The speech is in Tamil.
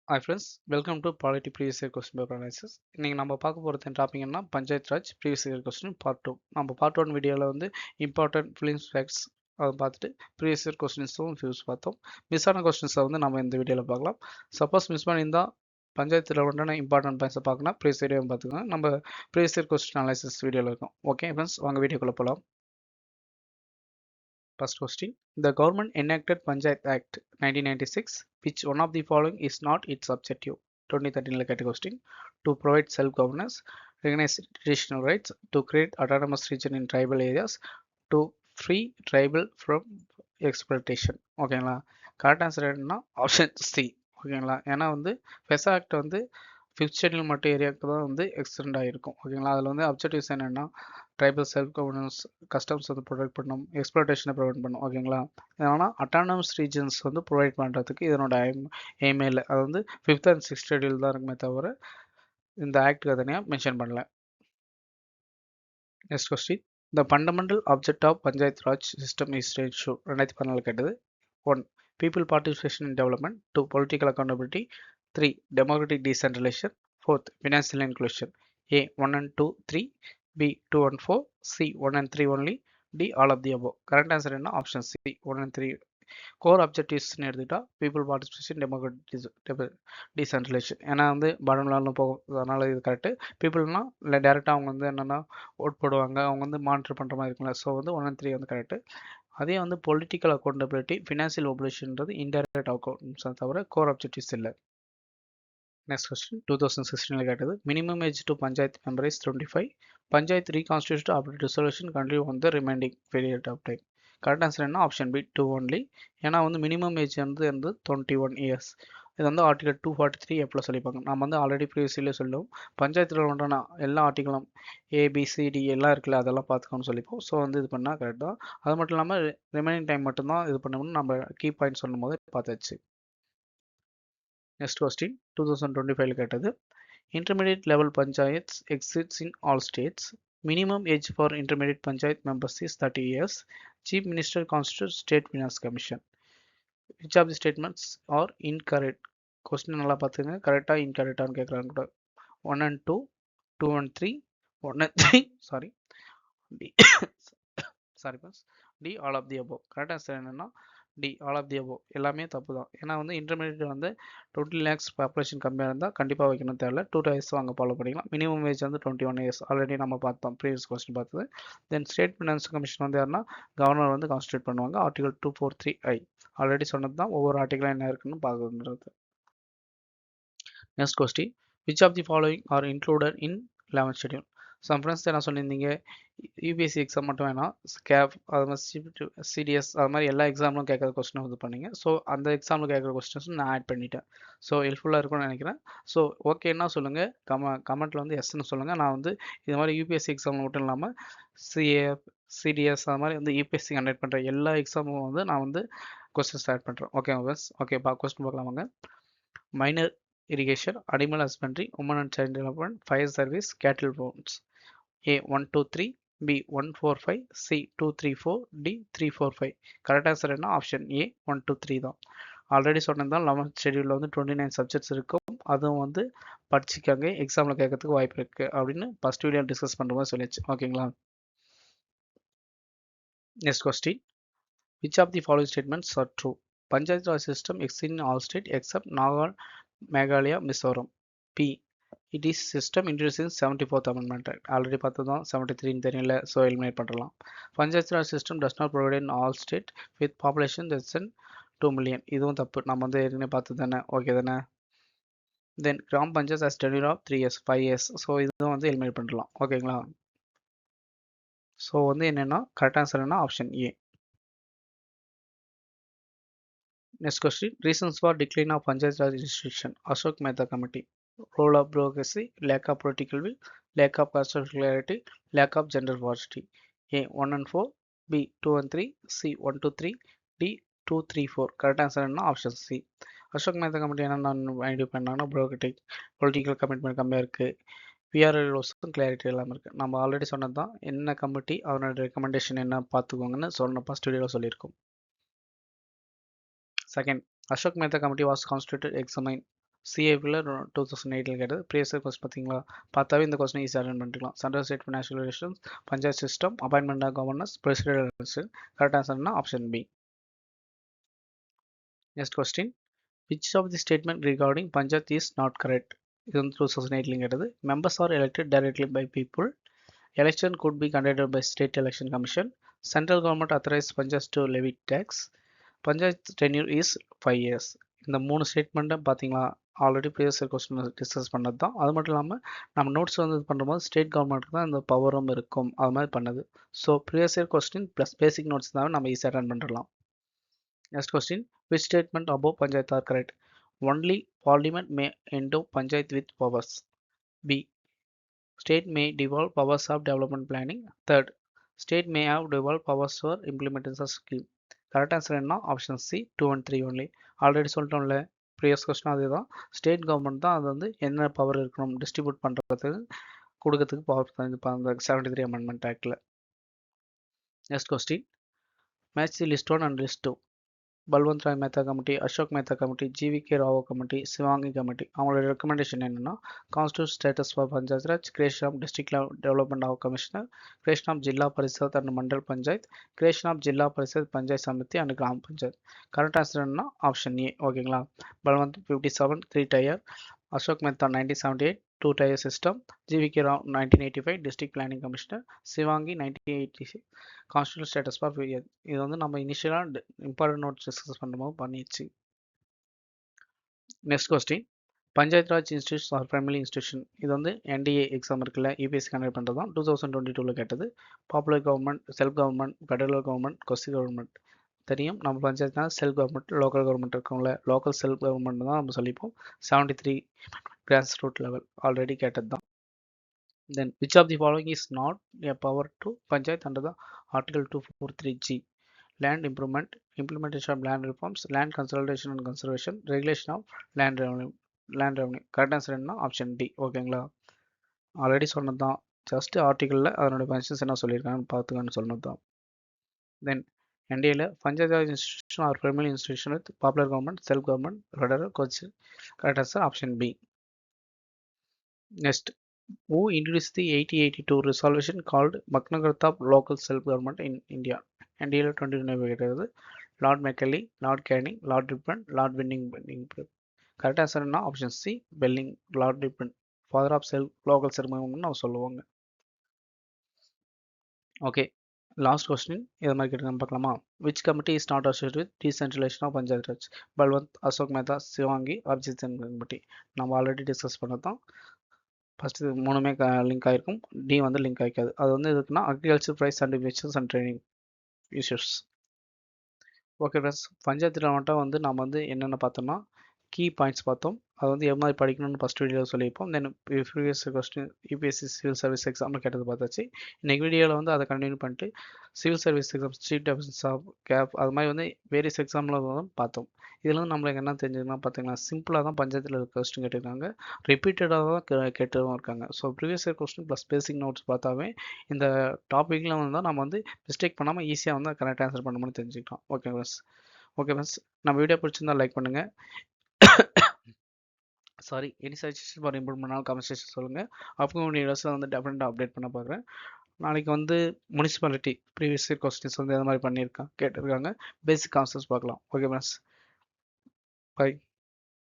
Hi friends, welcome to Polity Previous Year Question Paper Analysis. இன்னைக்கு நம்ம பார்க்க போகிறது டாபிக் என்ன panchayat Raj previous year question part 2. நம்ம பார்ட் 1 வீடியோவில் வந்து இம்பார்ட்டன்ட் ஃபிலிம்ஸ் ஃபேக்ட்ஸ் அதை பார்த்துட்டு ப்ரீவியஸ் இயர் கொஸ்டின்ஸும் ஃபியூஸ் பார்த்தோம். மிஸ் ஆன கொஸ்டின்ஸை வந்து நம்ம இந்த வீடியோவில் பார்க்கலாம். சப்போஸ் மிஸ் பண்ணியிருந்தால் பஞ்சாயத்தில் உண்டான இம்பார்ட்டன்ட் பாயிண்ட்ஸை பார்க்கணும், ப்ரீவியஸ் வீடியோ பார்த்துக்கோங்க. நம்ம ப்ரீவியஸ் இயர் கொஸ்டின் அனாலிசிஸ் வீடியோவில் இருக்கும். ஓகே ஃப்ரெண்ட்ஸ், வாங்க வீடியோக்குள்ளே போகலாம். First question. The government enacted Panchayat Act 1996, which one of the following is not its objective? 2013 category question. To provide self-governance, recognize traditional rights, to create autonomous region in tribal areas, to free tribal from exploitation. ஓகேங்களா, கரெக்ட் ஆன்சர் என்னன்னா ஆப்ஷன் சி. ஓகேங்களா, ஏன்னா வந்து ஃபெசா ஆக்ட் வந்து ஃபிஃப்த் ஷெட்யூல் மட்டும் ஏரியாவுக்கு தான் வந்து எக்ஸ்டெண்ட் ஆகிருக்கும். ஓகேங்களா, அதில் வந்து அப்ஜெக்டிவ்ஸ் என்னென்னா ட்ரைபல் செல்ஃப் கவர்னன்ஸ், கஸ்டம்ஸ் வந்து ப்ரொவைட் பண்ணும், எக்ஸ்ப்ளோட்டேஷனை ப்ரொவைட் பண்ணும். ஓகேங்களா, ஆனால் அட்டானமஸ் ரீஜன்ஸ் வந்து ப்ரொவைட் பண்ணுறதுக்கு இதனோட எய்மே இல்லை. அது வந்து ஃபிஃப்த் அண்ட் சிக்ஸ்த் ஷெட்யூல் தான் இருக்குமே தவிர இந்த ஆக்டுக்கு தனியாக மென்ஷன் பண்ணல. Next question. The fundamental object of panchayat Raj system is to ensure. 2014 கேட்டது. 1. People participation in development. 2. Political accountability. 3. Democratic decentralization. 4th. Financial inclusion. A. 1 and 2, 3. B. 2 and 4. C. 1 and 3 only. D. All of the above. Correct answer என்ன? Option C. 1 and 3. கோர் அப்ஜெக்டிவ்ஸ்னு எடுத்துக்கிட்டா பீப்புள் பார்ட்டிசிபேஷன், டெமோக்ராட்டிக் டீசென்ட்ரலைசேஷன். ஏன்னா வந்து பாடம்லாம் போகும், அதனால் இது கரெக்டு. பீப்புள்னா இல்லை டேரெக்டாக அவங்க வந்து என்னென்னா ஓட் போடுவாங்க, அவங்க வந்து மானிட்டர் பண்ணுற மாதிரி இருக்குல்ல. ஸோ வந்து 1 and 3 வந்து கரெக்டு. அதே வந்து பொலிட்டிக்கல் அக்கௌண்டபிலிட்டி, ஃபினான்சியல் ஒபரேஷன்றது இன்டைரக்ட் அக்கௌண்ட்ஸை தவிர கோர் அப்ஜெக்டிவ்ஸ் இல்லை. நெக்ஸ்ட் கொஸ்டின் 2016 கேட்டது. Minimum age to panchayat member is 25. Panchayat reconstitute after dissolution continue on the remaining period of time. Correct answer என்ன? Option B 2 only. ஏன்னா வந்து மினிமம் ஏஜ் வந்து 21 இயர்ஸ். இது வந்து ஆர்டிகல் 243 எப்போ சொல்லிப்பாங்க. நம்ம வந்து ஆல்ரெடி ப்ரீவியஸ்லேயே சொல்லுவோம், பஞ்சாயத்தில் ஒன்றான எல்லா ஆர்டிகளும் ஏபிசிடி எல்லாம் இருக்குல்ல, அதெல்லாம் பார்த்துக்கணும்னு சொல்லிப்போம். ஸோ வந்து இது பண்ணால் கரெக்ட் தான். அது மட்டும் இல்லாமல் ரிமைனிங் டைம் மட்டும்தான் இது பண்ணணும்னு நம்ம கீ பாயிண்ட் சொல்லும் போது பார்த்தாச்சு. நெக்ஸ்ட் கொஸ்டின் 2025 கேட்டது. Intermediate level panchayats exists in all states. Minimum age for intermediate panchayat members is 30 years. Chief Minister constitutes State Finance Commission. Which of the statements are incorrect? Question நல்லா பார்த்துங்க, கரெக்டா இன்கரெக்டான்னு கேட்குறாங்க கூட. 1 and 2, 2 and 3, 1 and 3, sorry, D. sorry boss, D all of the above. Correct answer என்னன்னா D all of the above. எல்லாமே தப்பு தான். ஏன்னா வந்து இன்டர்மீடியட் வந்து 20 lakhs பாப்புலேஷன் கம்மியாக இருந்தால் கண்டிப்பாக வைக்கணும் தேவையில்ல. 2 இயர்ஸ் வாங்க ஃபாலோ பண்ணிக்கலாம். மினிமம் ஏஜ் வந்து 21 இயர்ஸ் ஆல்ரெடி நம்ம பார்த்தோம், ப்ரீவியஸ் கொஸ்டின் பார்த்தது. தென் ஸ்டேட் ஃபினான்ஸ் கமிஷன் வந்து யாருன்னா கவர்னர் வந்து கான்ஸ்டியூட் பண்ணுவாங்க. ஆர்டிகல் 243I ஆல்ரெடி சொன்னது தான், ஒவ்வொரு ஆர்டிகலும் என்ன இருக்குன்னு பார்க்குறது. Next question. Which of the following are included in 11th schedule? Some friends என்ன சொல்லியிருந்தீங்க, யூபிஎஸ்சி எக்ஸாம் மட்டும் வேணாம், ஸ்கேப் அது மாதிரி சிடிஎஸ் அது மாதிரி எல்லா எக்ஸாம்லும் கேட்குற கொஸ்டின் இது பண்ணிங்க. ஸோ அந்த எக்ஸாமில் கேட்குற கொஸ்டின்ஸும் நான் ஆட் பண்ணிட்டேன். ஸோ ஹெல்ப்ஃபுல்லாக இருக்கும்னு நினைக்கிறேன். ஸோ ஓகேன்னா சொல்லுங்கள், கமெண்ட்டில் வந்து எஸ்ன்னு சொல்லுங்கள். நான் வந்து இது மாதிரி யூபிஎஸ்சி எக்ஸாம் மட்டும் இல்லாமல் சிஏ, சிடிஎஸ் அது மாதிரி வந்து யூபிஎஸ்சி கண்டக்ட் பண்ணுற எல்லா எக்ஸாமும் வந்து நான் வந்து கொஸ்டின் ஸ்டார்ட் பண்ணுறேன். ஓகே பஸ், ஓகே கொஸ்டின் பார்க்கலாம் வாங்க. Minor irrigation, animal husbandry, women and child development, fire service, cattle bones. A 1 2 3, B 1 4 5, C 2 3 4, D 3 4 5. Correct answer என்ன? ஆப்ஷன் ஏ 1 2 3 தான். ஆல்ரெடி சொன்னதான் 11th ஷெட்யூலில் வந்து 29 சப்ஜெக்ட்ஸ் இருக்கும். அதுவும் வந்து படிச்சுக்காங்க, எக்ஸாமில் கேட்கறதுக்கு வாய்ப்பு இருக்குது அப்படின்னு ஃபஸ்ட் வீடியோ டிஸ்கஸ் பண்ணுற மாதிரி சொல்லிச்சு. ஓகேங்களா. Next question. Which of the following statements are true? Panchayat Raj system exist in all state except Nagaland, Meghalaya, Mizoram. B. It is system introduced in 74th Amendment Act. Already பார்த்ததும் 73 தெரியல, ஸோ எலிமினேட் பண்ணலாம். Panchayat raj system does not provide in all state with population less than 2 million. இதுவும் தப்பு, நம்ம வந்து ஏற்கனவே பார்த்து தானே. ஓகே தானே. Then gram panchayat as tenure of 3 years 5 years. So இதுவும் வந்து எலிமினேட் பண்ணலாம். ஓகேங்களா. ஸோ வந்து என்னென்னா கரெக்ட் ஆன்சர் என்ன? Option A. Next question. Reasons for decline of panchayat raj institution. Ashok Mehta committee. Role of bureaucracy, lack of political will, lack of constitutional clarity, lack of gender diversity. A 1 and 4, B 2 and 3, C 1 2 3, D 2 3 4. Correct answer என்ன? Option C. Ashok Mehta committee என்ன ஐடியா பண்ணாங்கன்னா bureaucratic, பொலிட்டிக்கல் கமிட்மெண்ட் கம்மியாக இருக்குது, பிஆர்எல் ரோஸும் கிளாரிட்டி இல்லாமல் இருக்குது. நம்ம ஆல்ரெடி சொன்னது தான், என்ன கமிட்டி அதனோட ரெக்கமெண்டேஷன் என்ன பார்த்துக்கோங்கன்னு சொன்ன ஃபஸ்ட் வீடியோவில் சொல்லியிருக்கோம். Second, Ashok Mehta Committee was constituted examine சிஏபியில் 2008 கேட்டது. ப்ரீவியஸ் இயர் கொஸ்டின் பார்த்தீங்களா, பார்த்தாவே இந்த கொஸ்டின் ஈஸியாக அட்டன் பண்ணிக்கலாம். Central state financial relations, panchayat system, appointment of governors, president election. Correct ஆன்சர்னா option B. Next question, which of the statement regarding Panchayat is not correct? இது வந்து 2008 கேட்டது. Members are elected directly by people. Election could be conducted by State Election Commission. Central government authorized Panchayats to levy tax. Panchayat tenure is 5 years. இந்த மூணு ஸ்டேட்மெண்ட்டும் பார்த்தீங்களா already previous year question discuss பண்ணது தான். அது மட்டும் இல்லாமல் நம்ம நோட்ஸ் வந்து பண்ணும்போது ஸ்டேட் கவர்மெண்ட்டுக்கு தான் இந்த பவரும் இருக்கும், அது மாதிரி பண்ணது. So previous year question plus basic notes தான் நம்ம ஈஸியாக ரன் பண்ணிடலாம். Next question, which statement above Panchayat are correct? Only Parliament may endow Panchayat with powers. B. State may devolve powers of development planning. Third, state may have devolved powers for implementation of scheme. Correct answer என்ன? Option C, 2 and 3 only. ஆல்ரெடி சொல்லிட்டோம்ல, ப்ரீவியஸ் கொஸ்டின் அதே தான். ஸ்டேட் கவர்மெண்ட் தான் அது வந்து என்ன பவர் இருக்கணும் டிஸ்ட்ரிபியூட் பண்ணுறதுக்கு கொடுக்கறதுக்கு பவர் தான் அந்த 73 அமெண்ட்மெண்ட் ஆக்டில். Next question, match the list 1 and list 2. Balwant Rai Mehta committee, Ashok Mehta committee, GVK Rao committee, Singhvi committee. அவங்களோட ரெக்கமெண்டேஷன் என்னன்னா, constitute status for panchayat raj, creation of district development of commissioner, creation of zilla parishad and mandal panchayat, creation of zilla parishad panchayat samiti and gram panchayat. Correct answer என்னன்னா ஆப்ஷன் ஏ. ஓகேங்களா. Balwant 57 3 tier, Ashok Mehta 1978 2 tier system, GVK Rao 1985 district planning commissioner, Singhvi 1986 constitution status for period. இது வந்து நம்ம இனிஷியலாக இம்பார்ட்டன்ட் நோட்ஸ் டிஸ்கஸ் பண்ணும்போது பண்ணிடுச்சு. Next question, panchayat raj institution are family institution. இது வந்து என்டிஏ எக்ஸாம் இருக்குல்ல, யூபிஎஸ்சி கண்டக்ட் பண்ணுறது தான். 2022 கேட்டது. Popular government, self government, federal government, quasi government. தெரியும் நம்ம பஞ்சாயத்னா செல்ஃப் கவர்மெண்ட், லோக்கல் கவர்மெண்ட் இருக்கும்ல, லோக்கல் செல்ஃப் கவர்மெண்ட் தான் நம்ம சொல்லிப்போம். 73 கிராஸ் ரூட் லெவல் ஆல்ரெடி கேட்டது தான். Then which of the following is not a power to Panchayat under the Article 243G? Land improvement, implementation of land reforms, land consolidation and conservation, regulation of land revenue. Correct answer என்ன? Option D. ஓகேங்களா. ஆல்ரெடி சொன்னது தான், ஜஸ்ட் ஆர்டிக்கலில் அதனோட ஃபங்க்ஷன்ஸ் என்ன சொல்லியிருக்காங்கன்னு பார்த்துக்கன்னு சொன்னது தான். தென் என்டிஏல panchayat raj institution are family institution with popular government, self government, federal, quasi. Correct answer option B. Next, who introduced the 1882 resolution called Magna Carta of Local Self-Government in India? NDA 29 கேட்டது. Lord Macaulay, lord Canning, lord Ripon, lord பென்னிங். கரெக்ட் ஆன்சர் என்ன? ஆப்ஷன் சி, பெல்லிங். Lord Ripon father of local self government நம்ம சொல்லுவாங்க. ஓகே, லாஸ்ட் கொஸ்டின் இது மாதிரி கேட்டு பார்க்கலாமா. Which committee is not associate with decentralisation of panchayat raj? Balwant, Ashok Mehta, Singhvi, Abhijit committee. நம்ம ஆல்ரெடி டிஸ்கஸ் பண்ணது தான். ஃபஸ்ட்டு மூணுமே லிங்க் ஆகிருக்கும், டி வந்து லிங்க் ஆகிக்காது. அது வந்து எதுக்குன்னா agriculture price and investors and training issues. Okay friends, பஞ்சாயத்தில் மட்டும் வந்து நம்ம வந்து என்னென்ன பார்த்தோம்னா கீ பாயிண்ட்ஸ் பார்த்தோம். அது வந்து எது மாதிரி படிக்கணும்னு ஃபஸ்ட் வீடியோவில் சொல்லியிருப்போம். Then previous question UPSC civil service எக்ஸாமில் கேட்டது பார்த்தாச்சு. இன்றைக்கி வீடியோவில் வந்து அதை கண்டினியூ பண்ணிட்டு civil service exam, chief office of cap, அது மாதிரி வந்து வேரியஸ் எக்ஸாமில் வந்து பார்த்தோம். இதில் வந்து நம்மளுக்கு என்ன தெரிஞ்சதுன்னா பார்த்தீங்கன்னா சிம்பிளாக தான் பஞ்சாயத்தில் இருக்க கொஸ்டின் கேட்டிருக்காங்க, ரிப்பீட்டடாக தான் கேட்டுவும் இருக்காங்க. So previous year question plus basic notes பார்த்தாவே இந்த டாப்பிக்கில் வந்து நம்ம வந்து மிஸ்டேக் பண்ணாமல் ஈஸியாக வந்து கரெக்ட் ஆன்சர் பண்ணணும்னு தெரிஞ்சுக்கலாம். Okay friends. நம்ம வீடியோ பிடிச்சிருந்தா லைக் பண்ணுங்கள். Sorry, any suggestion for improvement comment section சொல்லுங்கள். அப்கமிங் வீடியோஸில் வந்து டெஃபினட்டாக அப்டேட் பண்ண பார்க்குறேன். நாளைக்கு வந்து முனிசிபாலிட்டி ப்ரீவியஸ் இயர் கொஸ்டின்ஸ் வந்து எது மாதிரி கேட்டிருக்காங்க, பேசிக் கான்செப்ட்ஸ் பார்க்கலாம். Okay friends, by.